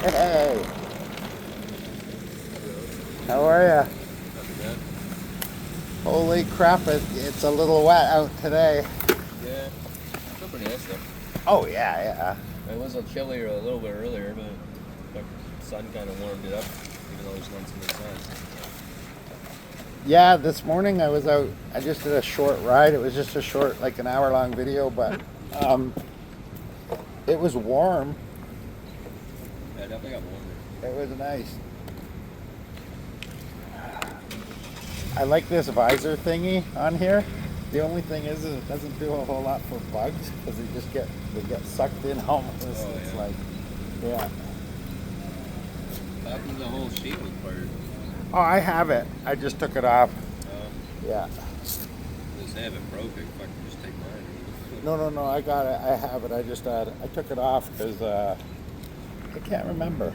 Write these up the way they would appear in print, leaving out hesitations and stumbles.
Hey, how are ya? Holy crap, it's a little wet out today. Yeah, still pretty nice though. Oh yeah. It was a chillier a little bit earlier, but the sun kind of warmed it up, even though there's not so much sun. Yeah, this morning I was out, I just did a short ride. It was just a short, like an hour-long video, but it was warm. Yeah, it definitely got warmer. It was nice. I like this visor thingy on here. The only thing is it doesn't do a whole lot for bugs because they get sucked in almost. Oh, It's yeah. like, yeah. That was the whole sheet was part. Oh, I have it. I just took it off. Yeah. Just have it broke. I fucking just take mine. No. I got it. I have it. I took it off because I can't remember.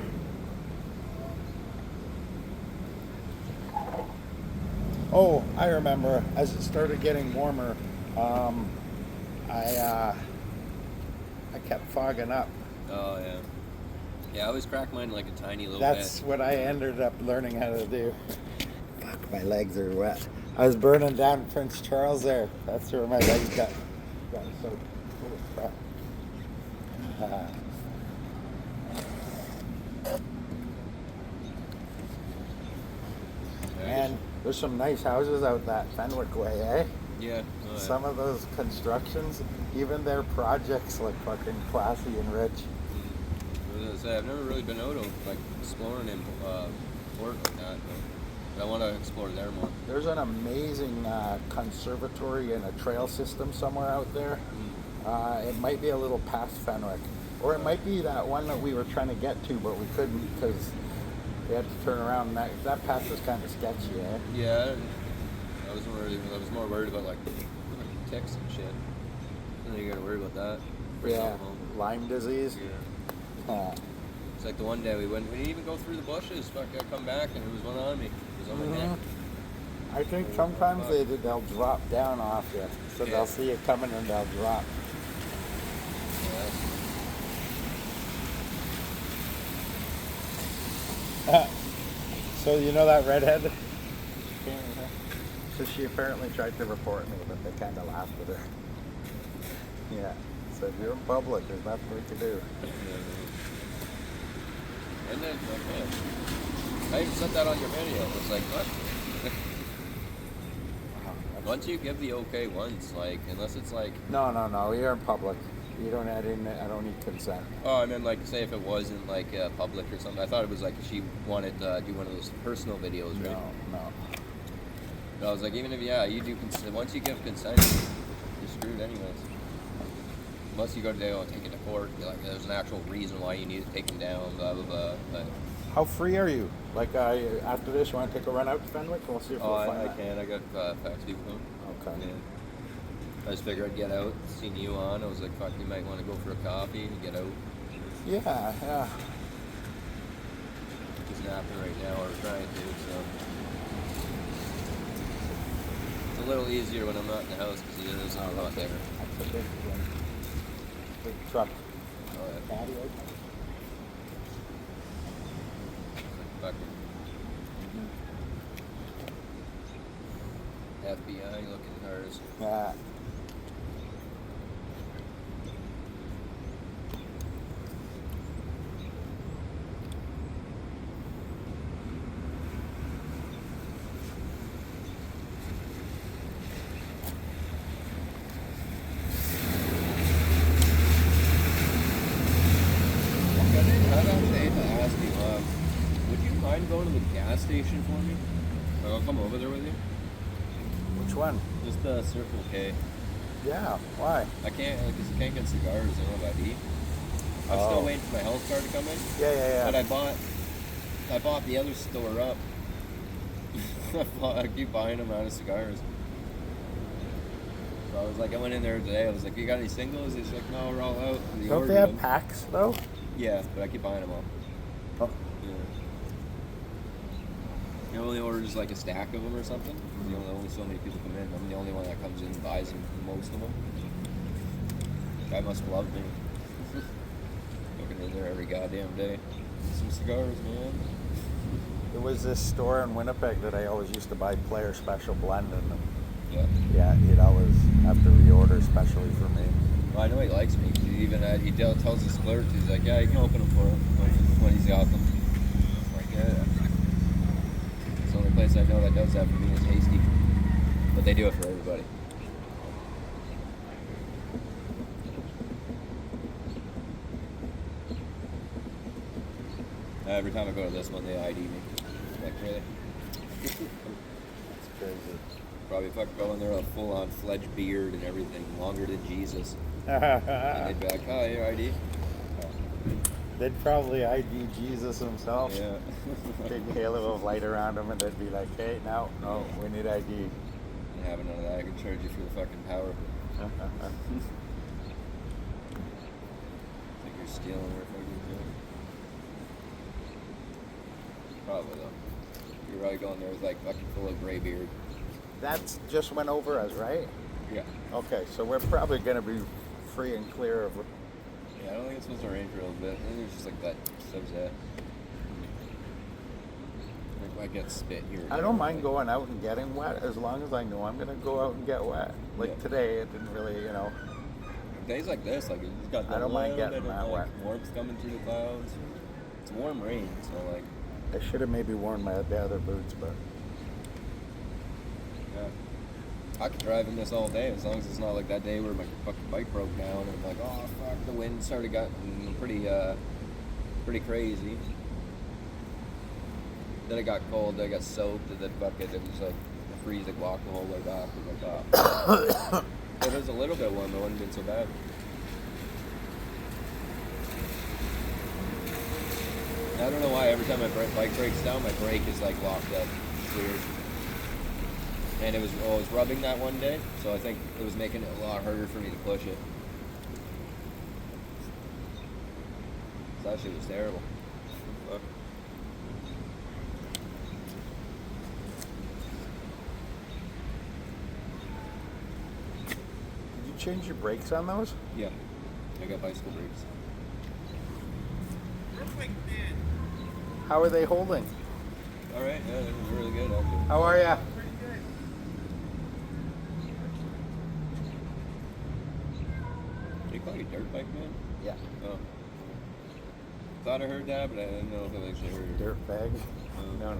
Oh, I remember. As it started getting warmer, I kept fogging up. Oh yeah. Yeah, I always crack mine like a tiny little That's what I ended up learning how to do. Fuck, my legs are wet. I was burning down Prince Charles there. That's where my legs got so full of crap. Man, there's some nice houses out that Fenwick way, eh? Yeah. Oh, yeah. Some of those constructions, even their projects look fucking classy and rich. I was gonna say, I've never really been out of like exploring in Port like that, but I want to explore there more. There's an amazing conservatory and a trail system somewhere out there. It might be a little past Fenwick, or it might be that one that we were trying to get to, but we couldn't because we had to turn around. And that path was kind of sketchy, eh? Yeah, I was more worried about like ticks and shit. And then you gotta worry about that. Yeah, Lyme disease. Yeah. It's like the one day we didn't even go through the bushes. Fuck, I come back and there was one on me. It was on my neck. I think sometimes they'll drop down off you, so Yeah. they'll see it coming and they'll drop. So you know that redhead? So she apparently tried to report me, but they kind of laughed at her. Yeah. So if you're in public, there's nothing we can do. And then, I even sent that on your video. It's like, what? Once you give the okay once, like, unless it's like... No. You're in public. You don't add in. I don't need consent. Oh, and then like, say if it wasn't like public or something. I thought it was like she wanted to do one of those personal videos, right? No. But I was like, even if you do consent, once you give consent, you're screwed anyways. Unless you go to take it to court, be like, there's an actual reason why you need it taken down, blah blah blah. But, How free are you? Like after this, you want to take a run out to Fenwick? We'll see if we'll find I that. can. I got fax people home. Okay. Yeah. I just figured I'd get out, seen you on. I was like, fuck, you might want to go for a coffee and get out. Yeah. He's napping right now, or trying to, so. It's a little easier when I'm not in the house because he isn't a lot there. That's a big truck. Oh, yeah. Patio. Fuck. FBI looking cars. Yeah. I'd actually hate to ask you, would you mind going to the gas station for me? Like, I'll come over there with you. Which one? Just the Circle K. Yeah. Why? I can't, because I can't get cigars. I don't have ID. I'm still waiting for my health card to come in. Yeah. But I bought the other store up. I keep buying them out of cigars. So I was like, I went in there today. I was like, you got any singles? He's like, no, we're all out. And he Don't ordered they have them. packs though? Yeah, but I keep buying them all. Oh. Yeah. You only orders like a stack of them or something. You know, only so many people come in. I'm the only one that comes in and buys them, most of them. Guy must love me. Looking in there every goddamn day. Some cigars, man. There was this store in Winnipeg that I always used to buy Player Special Blend in them. Yeah. Yeah, he'd always have to reorder specially for me. Well, I know he likes me. He tells his clerk, he's like, yeah, you can open them for him when he's got them. I'm like, yeah. It's the only place I know that does that for me is Hasty. But they do it for everybody. Every time I go to this one, they ID me. Like, really? That's crazy. Probably if I could go in there with a full-on fledged beard and everything, longer than Jesus. And they'd be like, oh, your ID? They'd probably ID Jesus himself. Yeah. Big halo of light around him, and they'd be like, hey, no, we need ID. And having none of that, I can charge you for the fucking power. Think you're stealing or fucking doing? Probably though. You're probably going there with like fucking full of gray beard. That's just went over us, right? Yeah. Okay, so we're probably going to be free and clear of... Yeah, I don't think it's supposed to rain for a little bit. I think it's just like that subs that. I get spit here. I don't mind going out and getting wet as long as I know I'm going to go out and get wet. Like Yeah. today, it didn't really, Days like this, like it's got I don't mind little getting bit of that like wet. warmth coming through the clouds. It's warm rain, so like I should have maybe worn my other boots, but... yeah. I could drive in this all day as long as it's not like that day where my fucking bike broke down and I'm like, oh fuck, the wind started getting pretty crazy. Then it got cold, then I got soaked, and then fuck it was like freezing, walk the whole way back. I was like, oh. It was a little bit warm, it wouldn't have been so bad. I don't know why every time my bike breaks down, my brake is like locked up. It's weird. And it was rubbing that one day, so I think it was making it a lot harder for me to push it. That shit was terrible. Fuck. Did you change your brakes on those? Yeah, I got bicycle brakes. How are they holding? All right, yeah, that was really good actually. How are ya? Do you call you dirt bike man? Yeah. Oh. Thought I heard that, but I didn't know if I actually heard it. Dirt bag? Oh. No.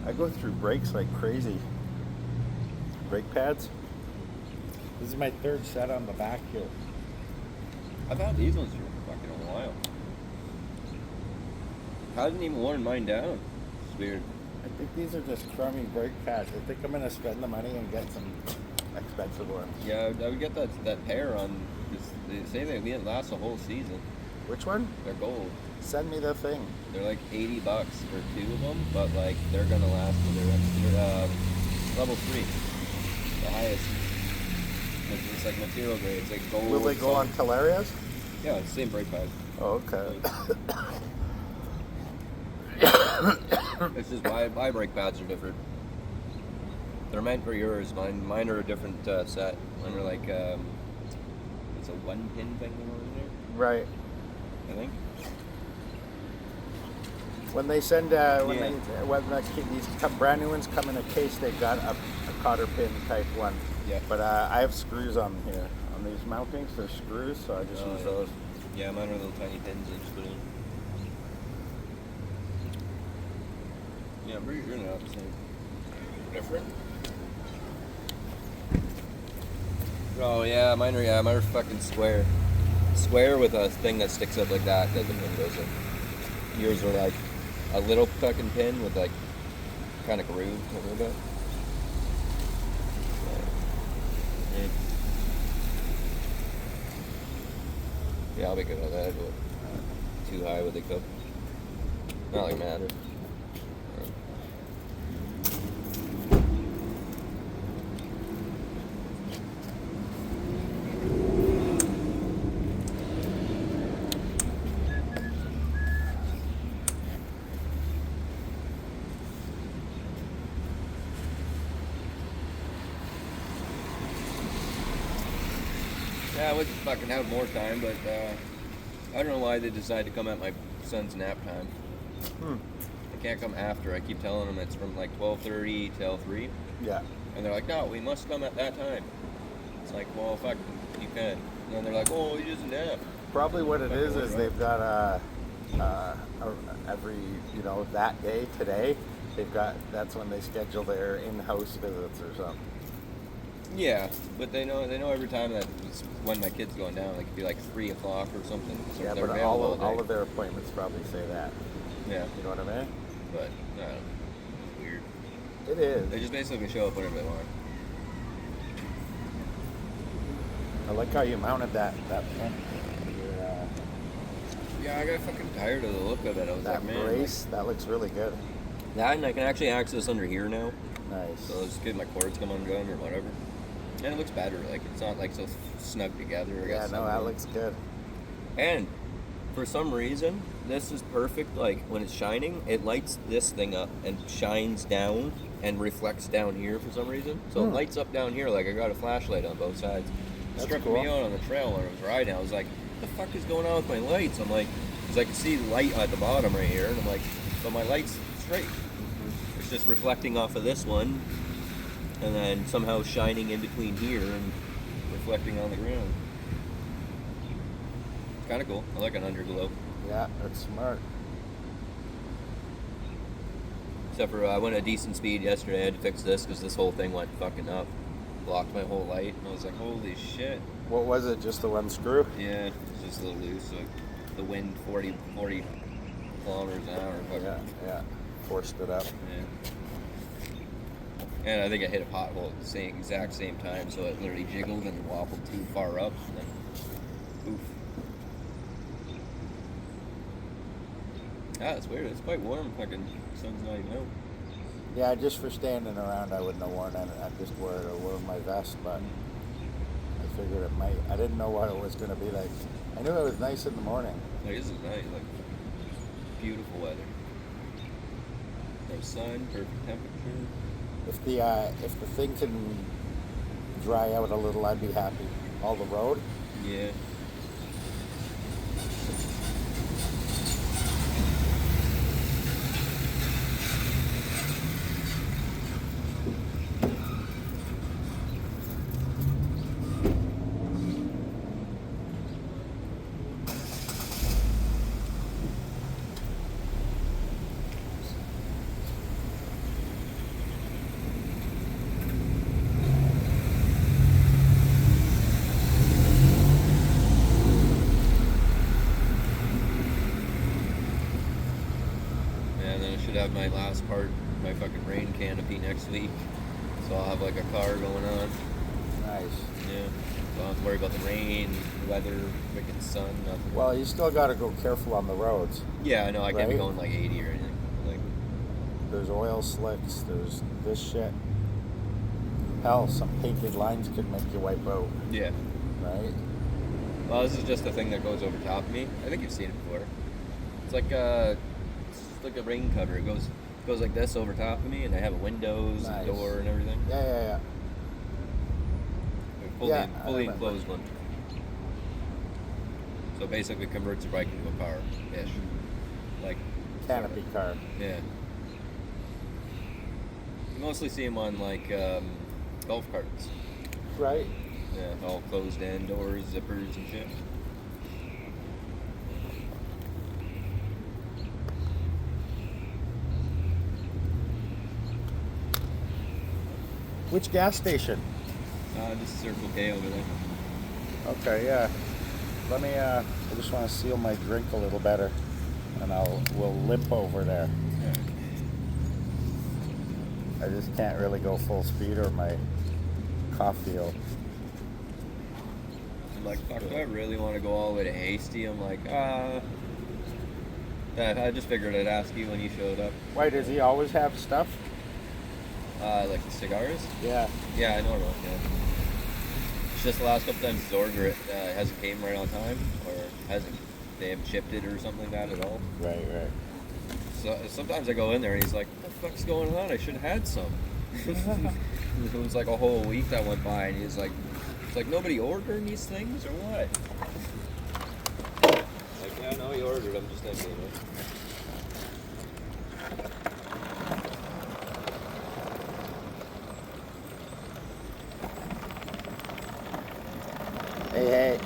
I go through brakes like crazy. Brake pads? This is my third set on the back here. I've had these ones for fucking a while. I hadn't even worn mine down. It's weird. I think these are just crummy brake pads. I think I'm going to spend the money and get some expensive ones. Yeah, I would get that pair on. They say they last a whole season. Which one? They're gold. Send me the thing. They're like $80 for two of them, but like they're gonna last for they're level 3, the highest. It's like material grade. It's like gold. Will they go on Talarias? Yeah, it's the same brake pad. Oh, okay. It's just my brake pads are different. They're meant for yours. Mine are a different set. Mine are like it's a 1-pin thing going on there. Right. I think. When they send these brand new ones come in a case, they've got a cotter pin type one. Yeah. But I have screws on here on these mountings. There's screws, so I just use those. Yeah, mine are little tiny pins I just put in. Yeah, I'm pretty sure they're not the same. Different. Oh yeah, mine are fucking square. Square with a thing that sticks up like that the pin goes in. Yours are like a little fucking pin with like kind of grooved a little bit. Yeah, I'll be good on that. Too high would they cook? Not like matter. Yeah, I would fucking have more time, but I don't know why they decided to come at my son's nap time. I can't come after. I keep telling them it's from like 12:30 till 3. Yeah. And they're like, no, we must come at that time. It's like, well, fuck, you can. And then they're like, oh, he doesn't nap. Probably what it is they've got every, that day, today, that's when they schedule their in-house visits or something. Yeah, but they know every time that it's when my kid's going down, like it could be like 3 o'clock or something. So Yeah, they're but available all of their appointments probably say that. Yeah. You know what I mean? But, I don't know. It's weird. It is. They just basically show up whenever they want. I like how you mounted that pin. Yeah, I got fucking tired of the look of it. I was That like, man. brace, that looks really good. That, and I can actually access under here now. Nice. So I'll just get my cords come undone or whatever. And it looks better. Like, it's not like so snug together. Yeah, no, that looks good. And for some reason, this is perfect. Like, when it's shining, it lights this thing up and shines down and reflects down here for some reason. So it lights up down here like I got a flashlight on both sides. It struck me out on the trail when I was riding. I was like, what the fuck is going on with my lights? I'm like, because I can see the light at the bottom right here. And I'm like, but my light's straight. It's just reflecting off of this one. And then somehow shining in between here and reflecting on the ground. It's kind of cool. I like an underglow. Yeah, that's smart. Except for I went at a decent speed yesterday. I had to fix this because this whole thing went fucking up. Blocked my whole light. And I was like, holy shit. What was it? Just the one screw? Yeah, it's just a little loose. So the wind 40 kilometers an hour. Yeah. Forced it up. Yeah. And I think I hit a pothole at the exact same time, so it literally jiggled and wobbled too far up, and then poof. Ah, it's weird. It's quite warm. Fucking sun's not even out. Yeah, just for standing around, I wouldn't have worn it. I just wore my vest, but I figured it might. I didn't know what it was going to be like. I knew it was nice in the morning. Like, this is nice. Like, beautiful weather. No sun, perfect temperature. If the thing can dry out a little, I'd be happy. All the road. Yeah. Have my last part, my fucking rain canopy next week, so I'll have like a car going on. Nice. Yeah. So I don't have to worry about the rain, weather, freaking sun, nothing. Well, you still got to go careful on the roads. Yeah, I know. I can't be going like 80 or anything. Like, there's oil slicks. There's this shit. Hell, some painted lines could make you wipe out. Yeah. Right. Well, this is just the thing that goes over top of me. I think you've seen it before. It's like a rain cover. It goes like this over top of me, and I have a windows, nice. and door, and everything. Yeah. Fully enclosed one. So basically converts your bike into a car ish. Like canopy car. Yeah. You mostly see them on like golf carts. Right. Yeah, all closed end doors, zippers and shit. Which gas station? Just Circle K over there. Okay, yeah. Let me, I just want to seal my drink a little better, and we'll limp over there. Yeah. I just can't really go full speed or my coffee will. I'm like, fuck, do I really want to go all the way to Hasty? I'm like, yeah, I just figured I'd ask you when you showed up. Why, does he always have stuff? Like the cigars? Yeah. Yeah, I know about It's just the last couple times Zorger hasn't came right on time, or they haven't shipped it or something like that at all. Right. So sometimes I go in there and he's like, what the fuck's going on? I should have had some. It was like a whole week that went by and he's like, it's like nobody ordering these things or what? Like, yeah, no, he ordered them, just thinking, Hey.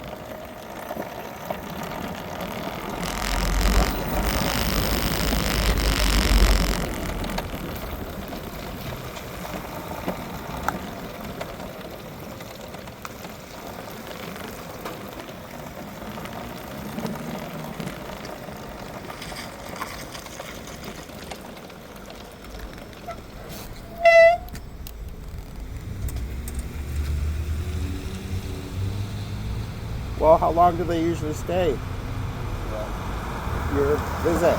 Well, how long do they usually stay? Your visit?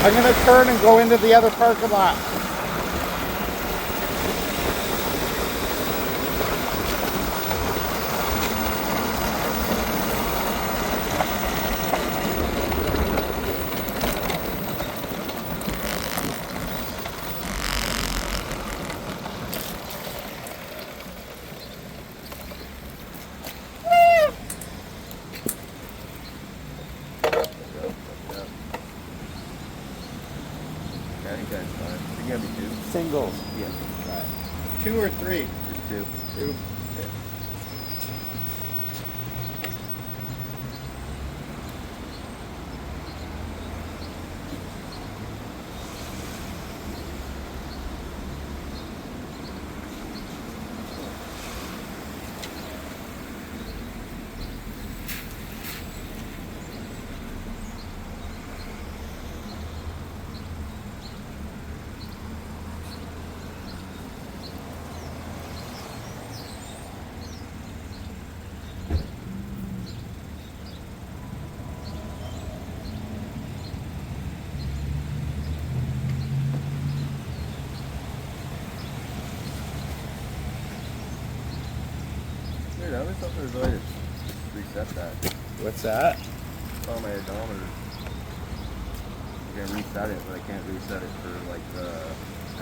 I'm going to turn and go into the other parking lot. anytime's fine. You can have me two. Singles. Yeah. Right. 2 or 3? Just two. 2. Yeah. Dude, I always thought there was a way to reset that. What's that? It's on my odometer. I can reset it, but I can't reset it for like the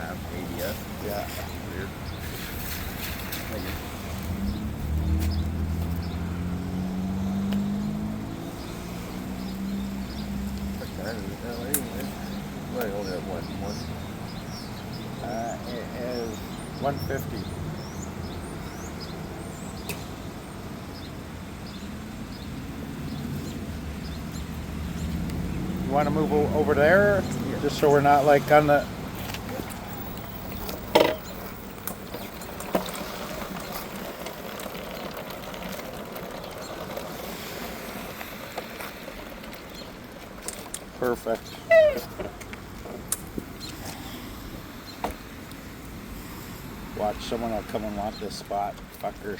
app ADS. Yeah. Weird. Thank you. What, I only have one? It is 150. You want to move over there? Yeah. Just so we're not like on the... Perfect. Watch, someone will come and want this spot, fuckers.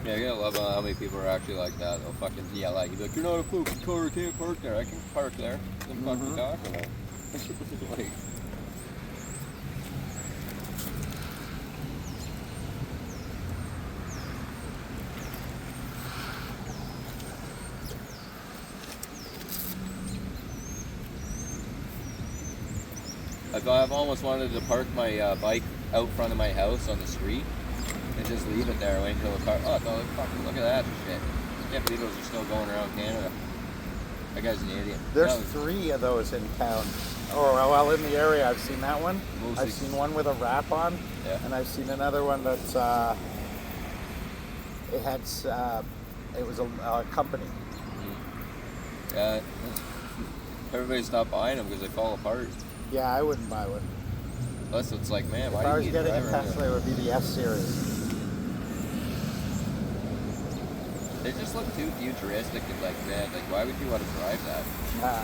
Yeah, you're gonna love how many people are actually like that. They'll fucking yell at you, be like, you're not a fucking car, you can't park there. I can park there. What the fuck you talking about? Like, I've almost wanted to park my bike out front of my house on the street and just leave it there, wait until the car. Oh, no, fucking look at that shit! I can't believe those are still going around Canada. That guy's an idiot. There's 3 of those in town. Or well, in the area, I've seen that one. Mostly. I've seen one with a wrap on, Yeah. and I've seen another one that's it was a company. Yeah. Everybody stopped buying them because they fall apart. Yeah, I wouldn't buy one. Plus, it's like, man, If why I do was you need a getting a driver? Tesla, it would be the S series. They just look too futuristic and like, man, like, why would you want to drive that? Nah.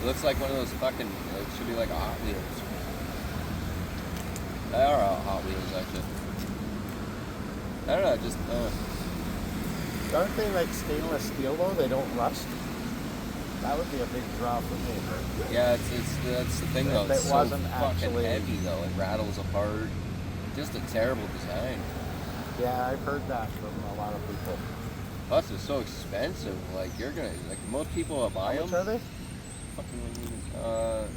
It looks like one of those fucking, it should be like a Hot Wheels. They are all Hot Wheels, actually. I don't know, just, Aren't they like stainless steel though? They don't rust. That would be a big draw for me. yeah, that's the thing though. If It's it so wasn't fucking actually- heavy though. It rattles apart. Just a terrible design. Yeah, I've heard that from a lot of people. Plus, it's so expensive. Like, you're gonna, like, most people will buy How them. much are they? Fucking,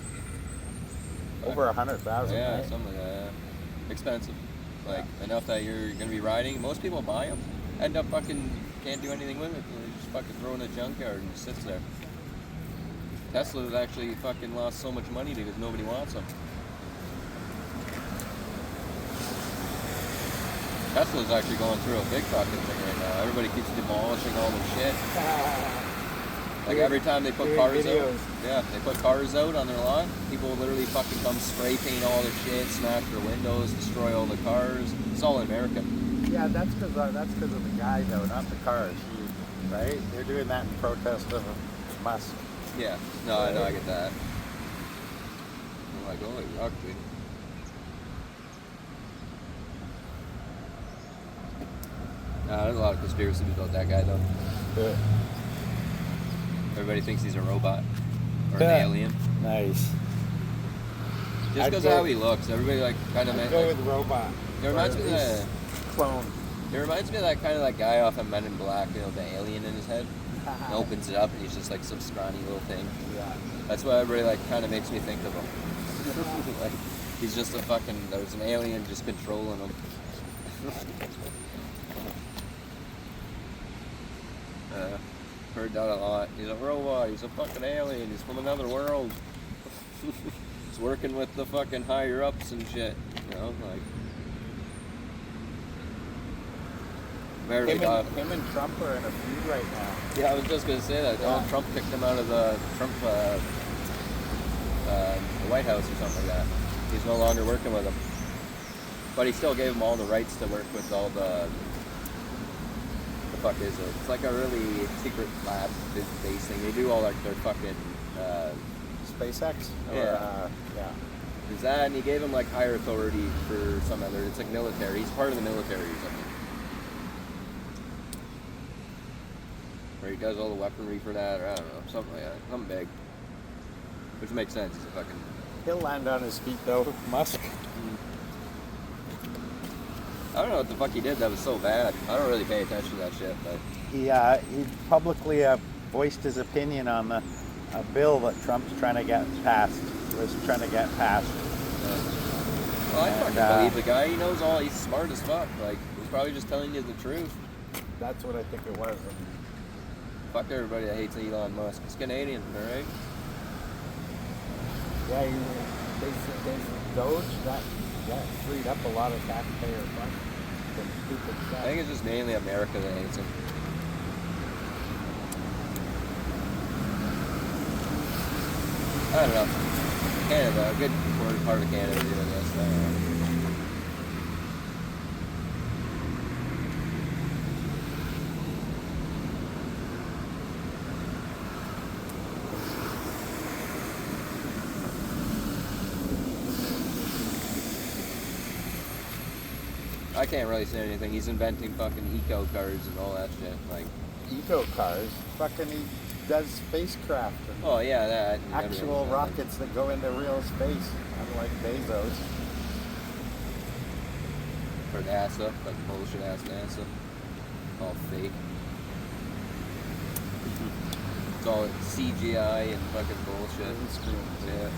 Over 100,000. yeah, right? something like that. Expensive. Like, enough that you're gonna be riding. Most people buy them. End up fucking, can't do anything with it. They just fucking throw in a junkyard and it sits there. Tesla's actually fucking lost so much money because nobody wants them. Tesla's actually going through a big fucking thing right now. Everybody keeps demolishing all the shit. Like every time they put Doing cars out, videos. yeah, they put cars out on their lawn. People literally fucking come spray paint all the shit, smash their windows, destroy all the cars. It's all in America. Yeah, that's because of the guy though, not the cars. Right? They're doing that in protest of Musk. Yeah, no, I know, I get that. I'm like, holy fuck, dude. There's a lot of conspiracies about that guy though. Yeah. Everybody thinks he's a robot or an Yeah. alien. Nice. Just I'd because go- of how he looks, everybody like kind of I'd like, go with robot. it reminds me Or of at that. least clone. It reminds me of that kind of like guy off of Men in Black, you know, the alien in his head. He opens it up and he's just like some scrawny little thing. Yeah. That's what everybody like kind of makes me think of him. Like he's just a fucking, there's an alien just controlling him. Heard that a lot. He's a robot. He's a fucking alien. He's from another world. He's working with the fucking higher ups and shit. You know, like. Him and Trump are in a feud right now. Yeah, I was just gonna say that. Donald Trump kicked him out of the White House or something like that. He's no longer working with him, but he still gave him all the rights to work with all the fuck is it? It's like a really secret lab based thing. They do all like their fucking SpaceX? Or, Yeah. Yeah. there's that, and he gave him like higher authority for some other. It's like military. He's part of the military or something. Or he does all the weaponry for that, or I don't know, something like that. Something big. Which makes sense. He's a fucking. He'll land on his feet though, Musk. I don't know what the fuck he did that was so bad. I don't really pay attention to that shit, but He publicly voiced his opinion on a bill that Trump's trying to get passed. Was trying to get passed. well, I And, fucking believe the guy. He knows all. He's smart as fuck. Like he's probably just telling you the truth. That's what I think it was. Fuck everybody that hates Elon Musk. He's Canadian, alright? Yeah, Doge that freed up a lot of taxpayer funds from stupid I stuff. think it's just mainly America that hates him. I don't know. Canada, a good part of Canada doing this. I don't know. I can't really say anything. He's inventing fucking eco cars and all that shit. Like, Eco cars, fucking he does spacecraft and oh yeah, that. and actual everything. rockets that go into real space, unlike Bezos. For NASA, like bullshit ass NASA. All fake. It's all CGI and fucking bullshit. Green screens. Yeah.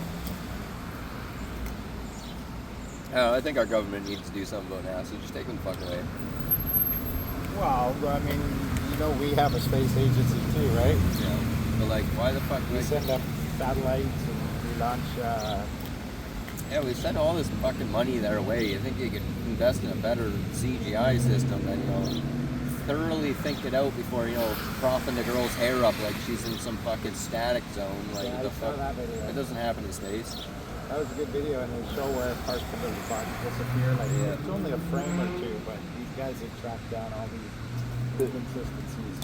I think our government needs to do something about NASA. Just take them the fuck away. Well, I mean, you know, we have a space agency too, right? Yeah. But like, why the fuck? We Like, send up satellites and we launch. yeah, we send all this fucking money their way. I think you could invest in a better CGI system and, you know, thoroughly think it out before, you know, propping the girl's hair up like she's in some fucking static zone. Like, Yeah, the I saw fuck? that video. It doesn't happen in space. That was a good video, and they show where parts of the body disappear. Like, Yeah. it's only a frame or two, but these guys have tracked down all these inconsistencies.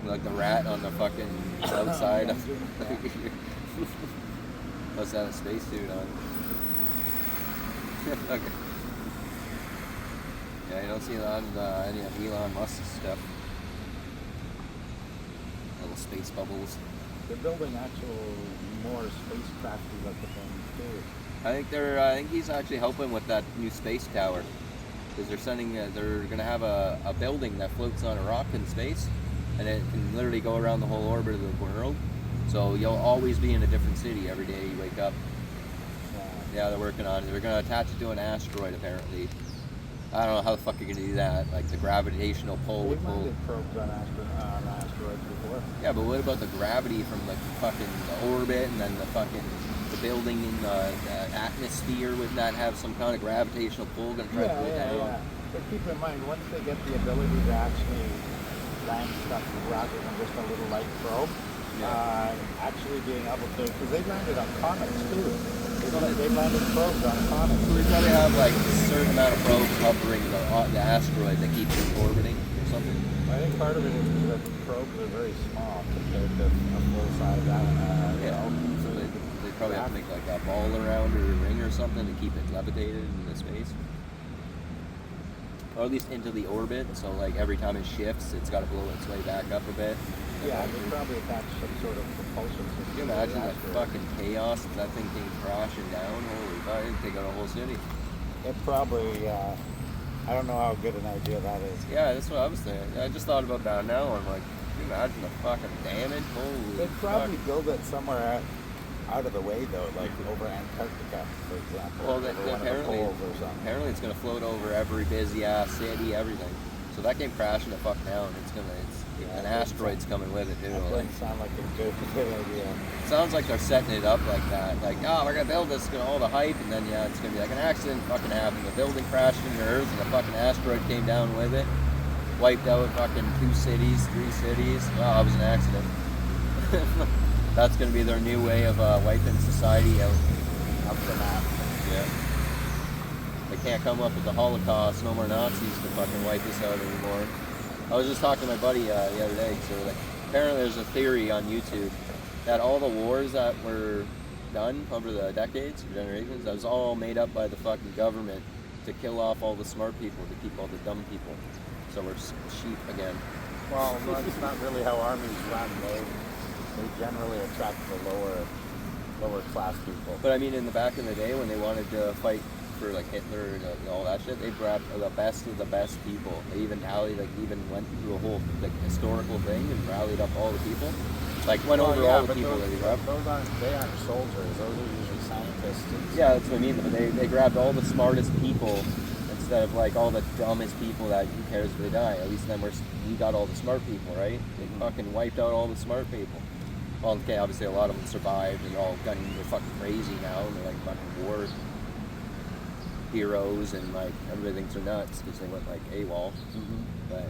Like the rat on the fucking outside. Must have a spacesuit on. Okay. Yeah, you don't see that on any of Elon Musk's stuff. Little space bubbles. They're building actual more spacecrafty looking things too. I think he's actually helping with that new space tower. Because they're sending, they're gonna have a building that floats on a rock in space, and it can literally go around the whole orbit of the world. So you'll always be in a different city every day you wake up. Yeah, they're working on it. They're gonna attach it to an asteroid apparently. I don't know how the fuck you're gonna do that. Like the gravitational pull would They've pull. landed probes on asteroids before. Yeah, but what about the gravity from the fucking the orbit and then the building in the atmosphere? Wouldn't that have some kind of gravitational pull gonna try to pull it down? Yeah. But keep in mind, once they get the ability to actually land stuff rather than just a little light probe, actually being able to, because they've landed on comets too. They've landed probes on comets. So they probably have like a certain amount of probes hovering the asteroid that keeps it orbiting or something. I think part of it is that the probes are very small compared to a full-size you know. So they probably have to make like a ball around or a ring or something to keep it levitated into space. Or at least into the orbit, so like every time it shifts, it's got to blow its way back up a bit. Yeah, they probably attach some sort of propulsion system. Can you imagine that fucking chaos if that thing came crashing down? Holy fuck, it'd take out a whole city. It probably, I don't know how good an idea that is. Yeah, that's what I was thinking. I just thought about that now. I'm like, can you imagine the fucking damage? Holy They'd probably fuck. build it somewhere out of the way though, like over Antarctica, for example. Well, over one of the poles or something. apparently it's gonna float over every busy ass city, everything. So that came crashing the fuck down. An asteroid's coming with it too. That doesn't sound like a good idea. It sounds like they're setting it up like that. Like, oh, we're gonna build this, gonna all the hype, and then it's gonna be like an accident fucking happened. The building crashed into Earth, and a fucking asteroid came down with it, wiped out fucking 2 cities, 3 cities. Oh, it was an accident. That's gonna be their new way of wiping society out. Up the map. Yeah. They can't come up with the Holocaust, no more Nazis to fucking wipe us out anymore. I was just talking to my buddy the other day, so like, apparently there's a theory on YouTube that all the wars that were done over the decades or generations, that was all made up by the fucking government to kill off all the smart people, to keep all the dumb people. So we're sheep again. Well, that's not really how armies run. They generally attract the lower class people. But I mean, in the back in the day when they wanted to fight for like Hitler and all that shit, they grabbed the best of the best people. They even went through a whole like historical thing and rallied up all the people. Like went over all the people that they grabbed. They aren't soldiers. Those are usually scientists. Yeah, that's what I mean. But they grabbed all the smartest people instead of like all the dumbest people that who cares if they die. At least then we got all the smart people, right? They fucking wiped out all the smart people. Well, okay, obviously a lot of them survived and all they're fucking crazy now and they're like fucking war heroes and like everybody thinks they're nuts because they went like AWOL. But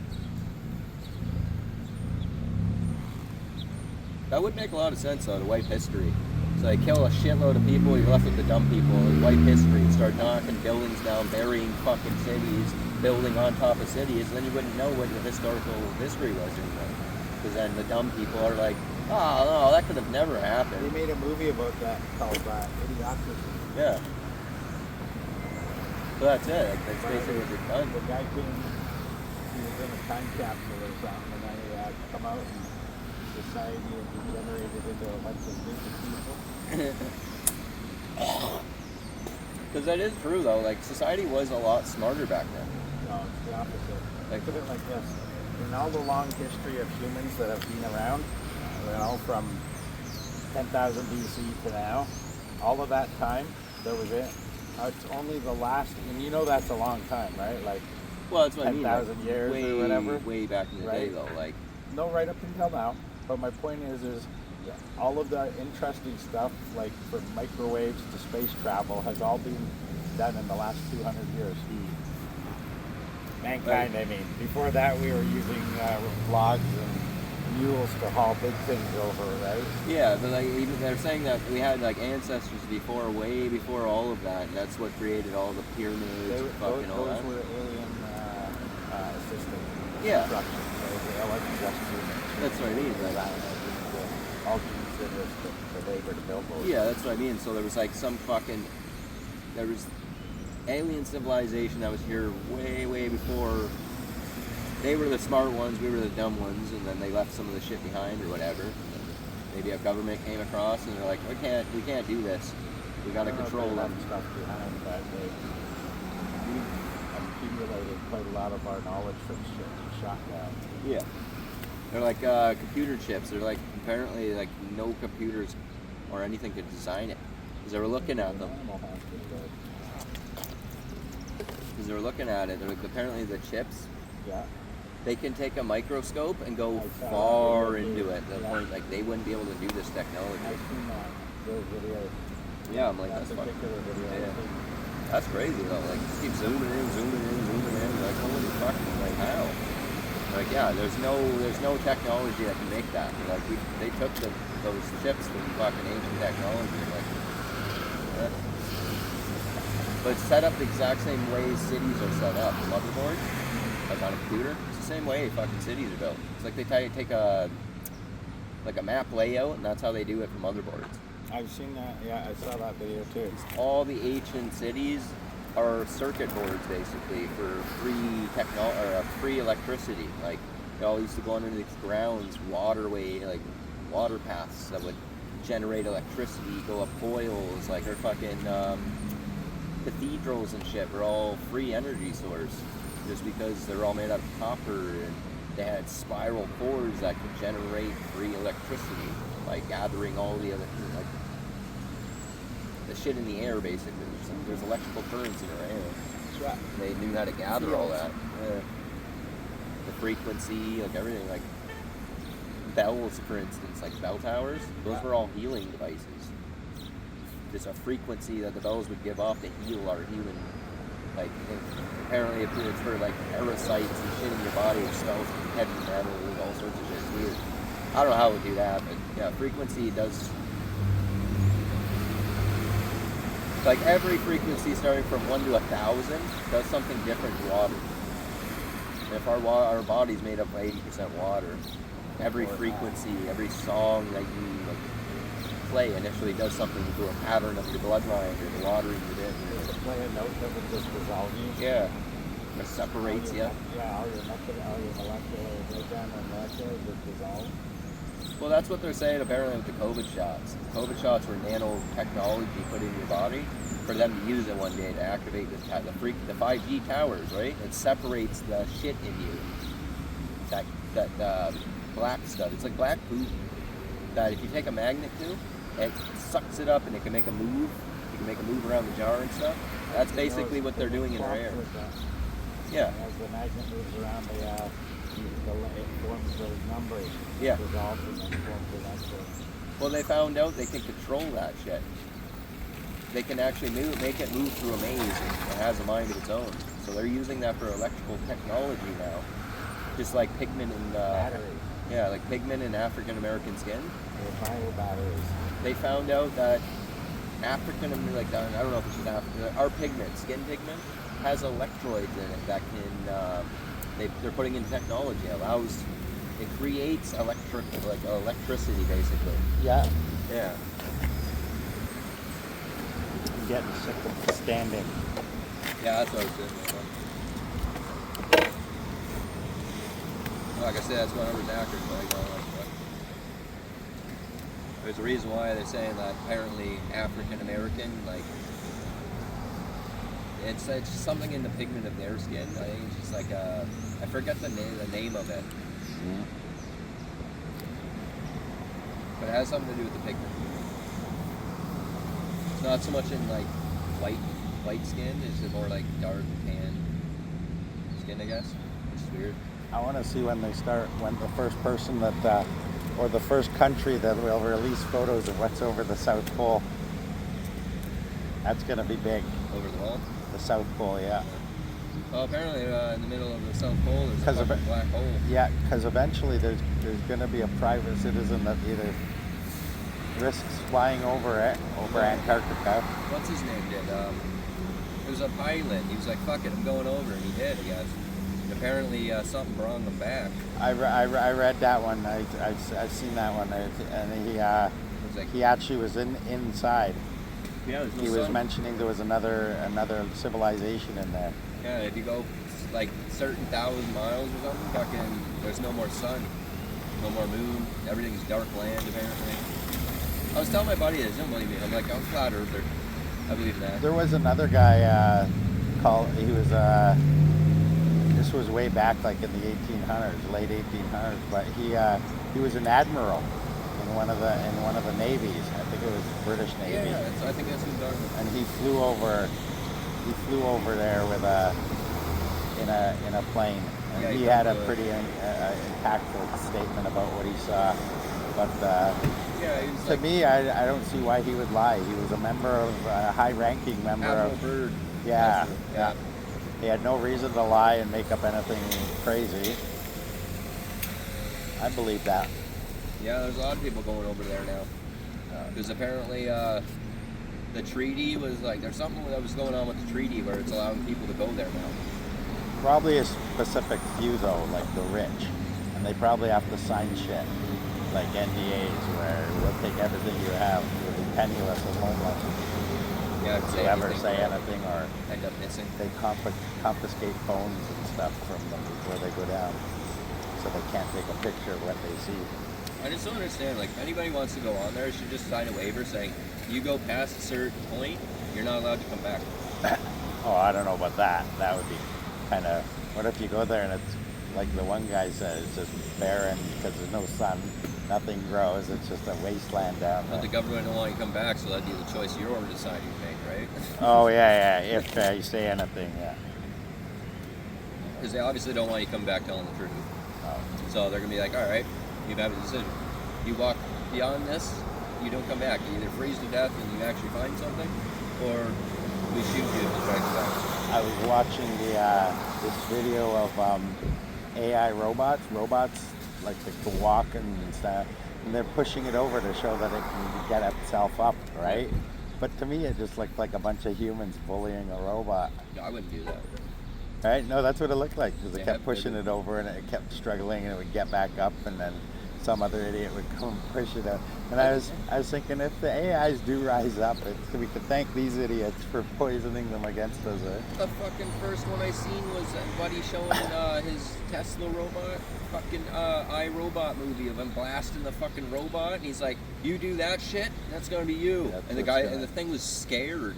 that would make a lot of sense though, to wipe history. So they kill a shitload of people, you're left with the dumb people, and wipe history, start knocking buildings down, burying fucking cities, building on top of cities, and then you wouldn't know what the historical history was anymore. Because then the dumb people are like, oh no, that could have never happened. They made a movie about that called Idiocracy. Yeah. So that's it. Like, that's basically what they've done. The guy came, he was in a time capsule or something, and then he had come out and society had degenerated into a bunch of stupid people. Because that is true though. Like society was a lot smarter back then. No, it's the opposite. Like, Put it like this. In all the long history of humans that have been around, you know, from 10,000 BC to now, all of that time, that was it. It's only the last, and you know that's a long time, right? Like Well, that's what I mean. 10,000 years way, or whatever. Way back in the day, Right. though. Like, No, right up until now. But my point is all of the interesting stuff, like from microwaves to space travel, has all been done in the last 200 years. Mankind, I mean. Before that, we were using logs and mules to haul big things over, right? yeah, but like even they're saying that we had like ancestors before, way before all of that, and that's what created all the pyramids and fucking all Those that. were alien assisted Yeah. construction. So it wasn't just humans. That's what I mean. Like, All considered the labor to build those. yeah, that's what I mean. So there was like there was alien civilization that was here way, way before. They were the smart ones, we were the dumb ones, and then they left some of the shit behind or whatever. Maybe a government came across and they're like, we can't do this. We got to control them. Stuff behind, but we accumulated quite a lot of our knowledge from shit and shot down. Yeah. They're like computer chips. They're like apparently like no computers or anything could design it. Because they were looking at them. Because they were looking at it. They're like, apparently the chips. Yeah. They can take a microscope and go I saw far that into video. it. To the Yeah. point like they wouldn't be able to do this technology. I've seen those videos. Yeah, I'm like that that's fucking. particular video. Yeah. That's crazy though. Like just keep zooming in, zooming in, zooming in. Like holy fuck, like how? Like yeah, there's no technology that can make that. Like they took those chips from fucking ancient technology. Like, but it's set up the exact same way cities are set up. The motherboard, like on a computer, it's the same way fucking cities are built. It's like they take a map layout, and that's how they do it for motherboards. I've seen that. Yeah, I saw that video too. All the ancient cities are circuit boards basically for free electricity. Like they all used to go under these grounds, water paths that would generate electricity, go up coils, like our fucking cathedrals and shit were all free energy source, just because they're all made out of copper and they had spiral cores that could generate free electricity by gathering all the other the shit in the air basically. There's electrical currents in our air. Yeah. They knew how to gather all that. Yeah. The frequency, like everything, like bells, for instance, like bell towers. Those were all healing devices. Just a frequency that the bells would give off to heal our human. Like apparently it's for like parasites and shit in your body, expels heavy metals, all sorts of shit. It's weird. I don't know how it would do that, but yeah, frequency does. Like every frequency starting from 1 to 1,000 does something different to water. And if our body's made up of 80% water, every frequency, every song that you play initially does something to a pattern of your bloodline or the water you're in. To play a note that would just dissolve you. Yeah. It separates you. Yeah, all your molecular breakdown and molecular just dissolve. Well, that's what they're saying apparently with the COVID shots. COVID shots were nanotechnology put in your body for them to use it one day to activate the 5G towers, right? It separates the shit in you. That black stuff. It's like black poop that if you take a magnet to, it sucks it up and it can make a move. You can make a move around the jar and stuff. That's basically what they're doing in our air. Yeah. As the magnet moves around, it forms those numbers. Yeah. Dissolves and then forms the next one. Well, they found out they can control that shit. They can actually make it move through a maze. It has a mind of its own. So they're using that for electrical technology now. Just like pigment and batteries. Yeah, like pigment in African American skin. They're bio batteries. They found out that I don't know if it's just African. Our pigment, skin pigment, has electrodes in it that can. They're putting in technology. It creates electricity basically. Yeah. Yeah. I'm getting sick of standing. Yeah, that's what I was saying. Like I said, that's what I was accurate, but there's a reason why they're saying that apparently African American, like it's just something in the pigment of their skin. I think it's just like I forget the name of it. Mm-hmm. But it has something to do with the pigment. It's not so much in like white white skin? Is it more like dark tan skin, I guess? Which is weird. I want to see when the first person that, or the first country that will release photos of what's over the South Pole. That's going to be big. Over the wall? The South Pole, yeah. Well, apparently in the middle of the South Pole there's a fucking black hole. Yeah, because eventually there's going to be a private citizen that either risks flying over Antarctica. What's his name did? It was a pilot. He was like, fuck it, I'm going over, and he did, I guess. And apparently something brought him back. I read that one. I've seen that one, and he actually was inside. Yeah, there's no he was sun. mentioning there was another civilization in there. Yeah, if you go like certain 1,000 miles or something, fucking, there's no more sun, no more moon. Everything's dark land apparently. I was telling my buddy this, he didn't believe me. I'm like, I'm a flat earther. I believe in that. There was another guy this was way back like in the 1800s, late 1800s, but he was an admiral in one of the navies. I think it was British Navy. Yeah, I think that's who's talking about. And he flew over there with in a plane. And Yeah, he had a pretty impactful statement about what he saw. But yeah, he was to me, I don't see why he would lie. He was a high-ranking member Admiral of. Byrd. Yeah, Yeah. He had no reason to lie and make up anything crazy. I believe that. Yeah, there's a lot of people going over there now. Because apparently the treaty was like, there's something that was going on with the treaty where it's allowing people to go there now. Probably a specific few though, like the rich. And they probably have to sign shit, like NDAs, where we'll take everything you have. You'll be penniless and homeless. Yeah, If you ever say anything or end up missing. they confiscate phones and stuff from them before they go down. So they can't take a picture of what they see. I just don't understand, like, if anybody wants to go on there, should just sign a waiver saying, you go past a certain point, you're not allowed to come back. Oh, I don't know about that. That would be kind of, what if you go there and it's, like the one guy said, it's just barren because there's no sun, nothing grows, it's just a wasteland down there. But the government don't want you to come back, so that'd be the choice you're deciding to make, right? Oh, yeah, if you say anything, yeah. Because they obviously don't want you to come back telling the truth. Oh. So they're going to be like, all right, you have a decision. You walk beyond this, you don't come back. You either freeze to death and you actually find something, or we shoot you to try to come back. I was watching this video of AI robots like that can walk and stuff, and they're pushing it over to show that it can get itself up, right? But to me, it just looked like a bunch of humans bullying a robot. No, I wouldn't do that. Right? No, that's what it looked like, because they Yeah, kept pushing it over and it kept struggling and it would get back up and then some other idiot would come and push it up. And I was thinking, if the AIs do rise up, we could thank these idiots for poisoning them against us. The fucking first one I seen was Buddy showing his Tesla robot, fucking iRobot movie of him blasting the fucking robot, and he's like, "You do that shit, that's gonna be you." That's and the guy and the thing was scared.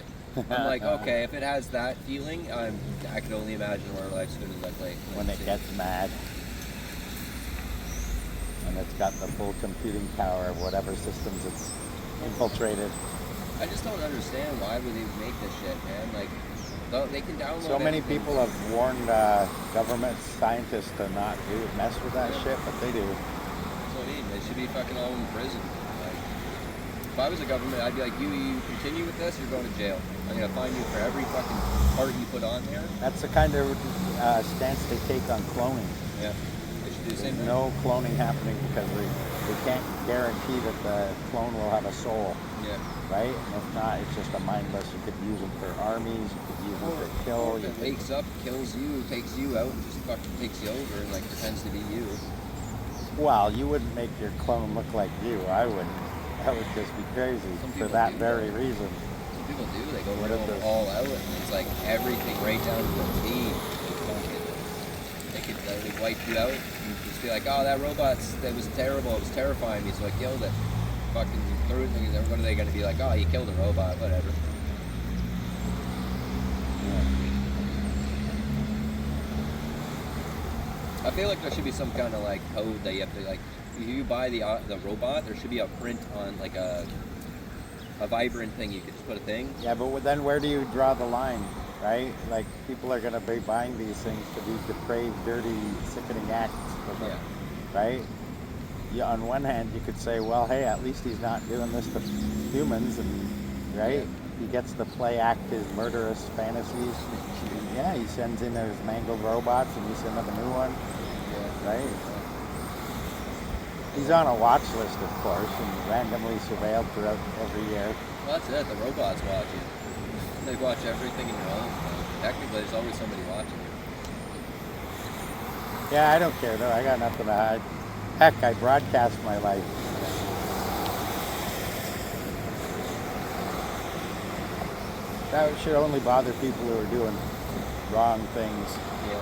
I'm like, okay, if it has that feeling, I can only imagine what our life's gonna look like When it gets mad. And it's got the full computing power of whatever systems it's infiltrated. I just don't understand why would they make this shit, man. Like, they can download. So many anything. people have warned government scientists to not mess with that shit, but they do. That's what I mean. They should be fucking all in prison. Like, if I was a government, I'd be like, you continue with this, you're going to jail. I'm gonna fine you for every fucking part you put on there. That's the kind of stance they take on cloning. Yeah. They should do the same There's thing. no cloning happening because we can't guarantee that the clone will have a soul, Yeah. right? And if not, it's just a mindless. You could use them for armies, you could use them to kill. If it wakes up, kills you, takes you out, and just fucking takes you over and like pretends to be you. Well, you wouldn't make your clone look like you. I wouldn't. That would just be crazy Some for people that do, very though. reason. Some people do. They go What if real the- all out, and it's like everything right down to the T. They could like, wipe you out and just be like, oh, that that was terrible. It was terrifying me, so I killed it. Fucking threw it. And what are they going to be like? Oh, you killed a robot. Whatever. I feel like there should be some kind of like code that you have to like. If you buy the robot, there should be a print on like a a vibrant thing. You could just put a thing. Yeah, but then where do you draw the line, right? Like, people are going to be buying these things to do depraved, dirty, sickening acts with them, right? Yeah, on one hand, you could say, well, hey, at least he's not doing this to humans, and right? He gets to play act his murderous fantasies. Yeah, he sends in his mangled robots, and you send him a new one, right? He's on a watch list, of course, and randomly surveilled throughout every year. Well, that's it. The robots watch you. They watch everything in your home. Technically, there's always somebody watching you. Yeah, I don't care, though. I got nothing to hide. Heck, I broadcast my life. That should only bother people who are doing wrong things. Yeah.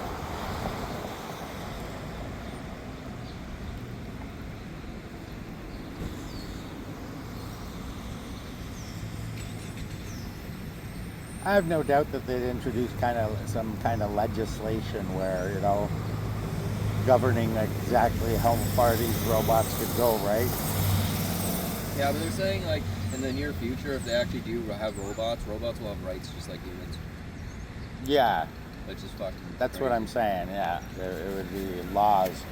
I have no doubt that they'd introduce some kind of legislation where, governing exactly how far these robots could go, right? Yeah, but they're saying, like, in the near future, if they actually do have robots will have rights just like humans. Yeah. Which is fucking That's crazy. what I'm saying, yeah. It would be laws.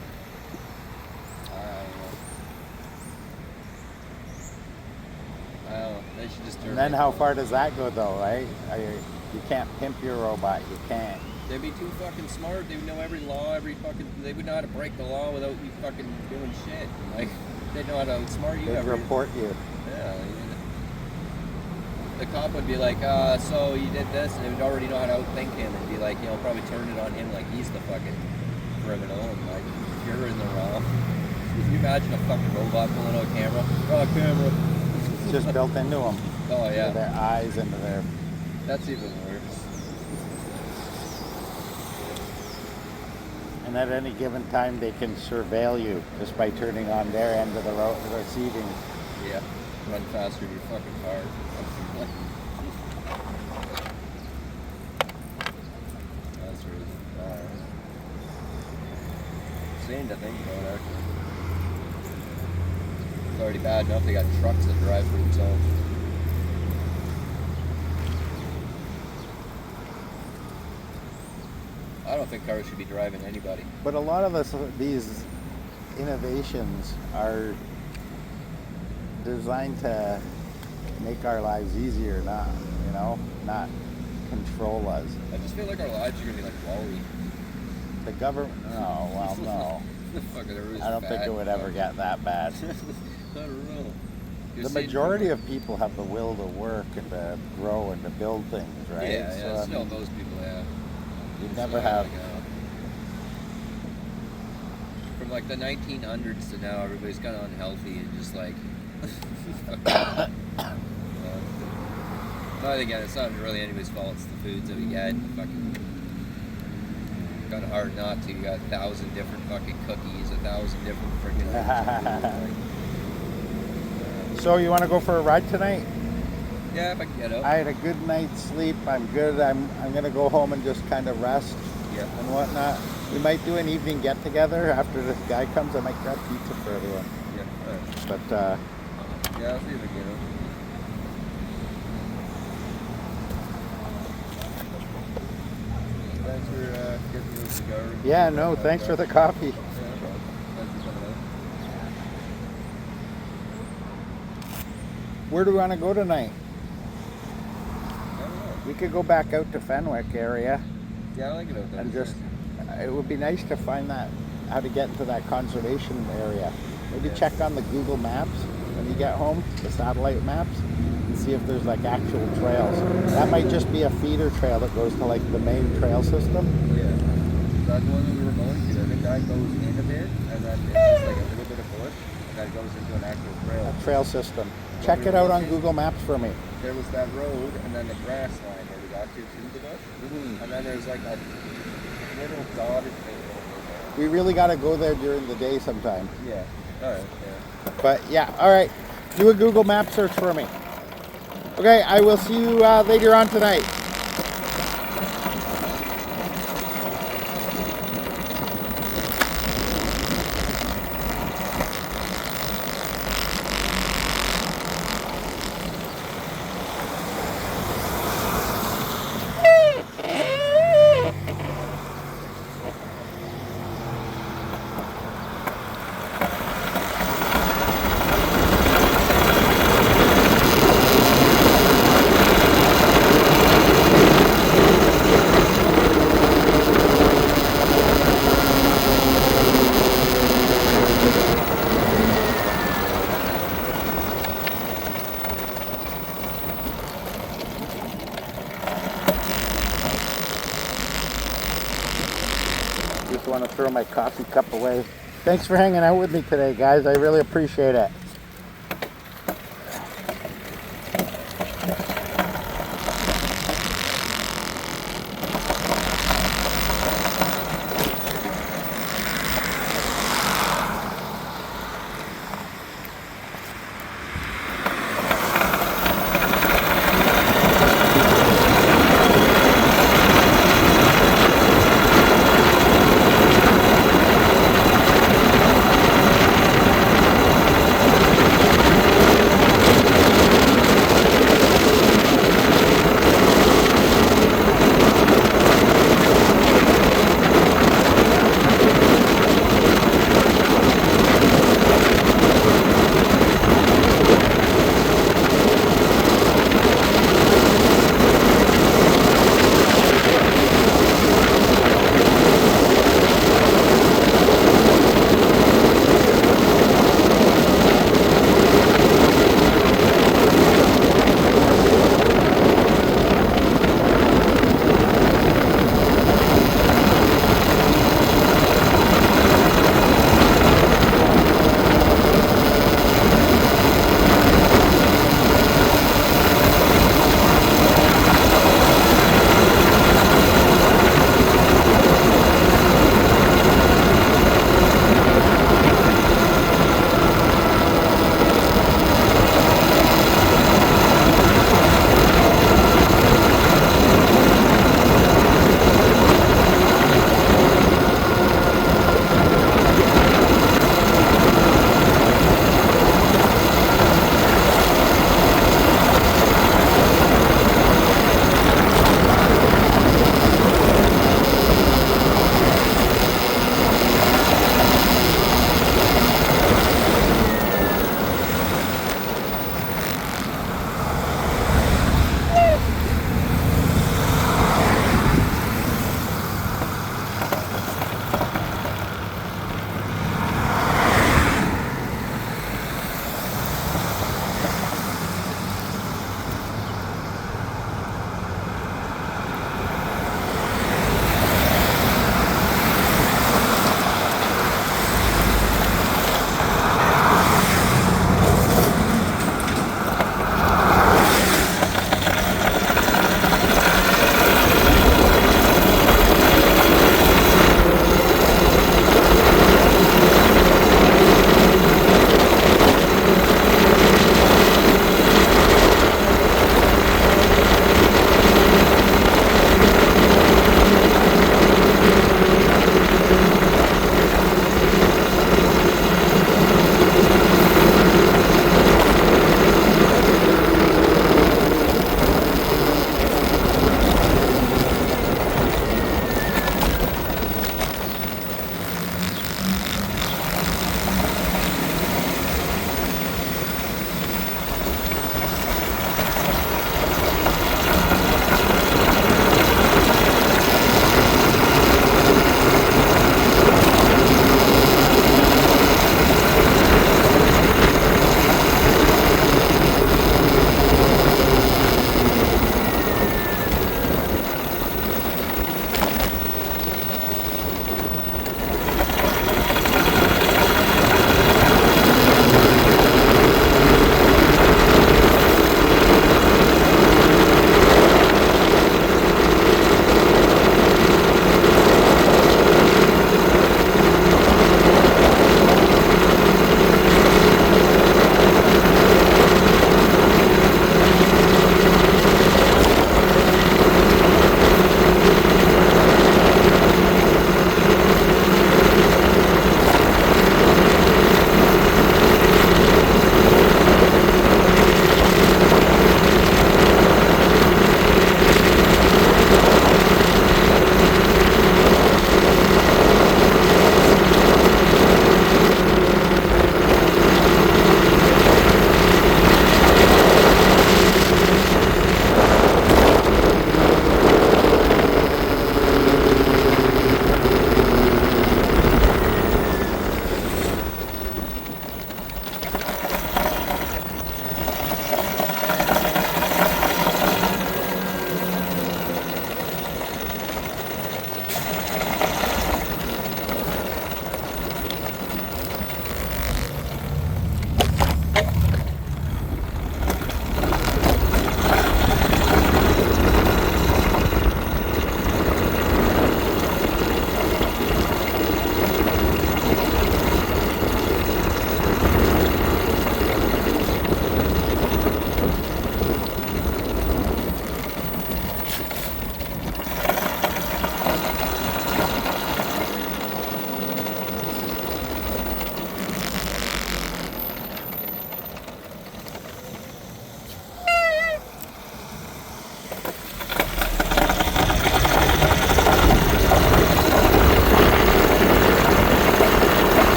I don't know. They should just turn. And then how far does that go, though, right? You can't pimp your robot. You can't. They'd be too fucking smart. They would know every law, they would know how to break the law without you fucking doing shit. Like, they'd know how to outsmart you. They'd report you. Yeah. The cop would be like, so you did this, and they would already know how to outthink him, and be like, probably turn it on him like he's the fucking criminal, and like, you're in the wrong. Can you imagine a fucking robot pulling out a camera? Oh, camera. It's just built into them. Oh, yeah. Into their eyes, into their... That's even worse. And at any given time, they can surveil you just by turning on their end of the receiving. Yeah. Run faster than your fucking car. That's really insane to think about, actually. It's already bad enough they got trucks that drive for themselves. I don't think cars should be driving anybody. But a lot of these innovations are designed to make our lives easier, not control us. I just feel like our lives are gonna be like Wall-E. The government, no, well, no. I don't think it would ever get that bad. I don't know. The majority of people have the will to work and to grow and to build things, right? Yeah, still those people, yeah. You never have. From like the 1900s to now, everybody's kind of unhealthy and just like. But again, it's not really anybody's fault. It's the foods that we get. Fucking kind of hard not to. You got 1,000 different fucking cookies, 1,000 different freaking. So you want to go for a ride tonight? Yeah, if I can get up. I had a good night's sleep. I'm good. I'm gonna go home and just kind of rest and whatnot. We might do an evening get together after this guy comes. I might grab pizza for everyone. Yeah. All right. But yeah, I'll see if I can get up. Thanks for getting me a cigar. yeah, no, thanks for the coffee. Yeah, no problem. Thanks for coming out. Where do we want to go tonight? I don't know. We could go back out to Fenwick area Yeah, I like it out there. and just. It would be nice to find how to get into that conservation area. Maybe check on the Google Maps when you get home, the satellite maps, and see if there's like actual trails. That might just be a feeder trail that goes to like the main trail system. Yeah. That's the one that we were going to. I think that goes in a bit, and then it's just like a little bit of bush, and then it goes into an actual trail. A trail system. Check it out on Google Maps for me. There was that road, and then the grass line where we got to the bush, and then there's like a little dotted thing over there. We really got to go there during the day sometime. Yeah. All right. Yeah. But yeah, all right. Do a Google Map search for me. Okay, I will see you later on tonight. want to throw my coffee cup away. Thanks for hanging out with me today, guys. I really appreciate it.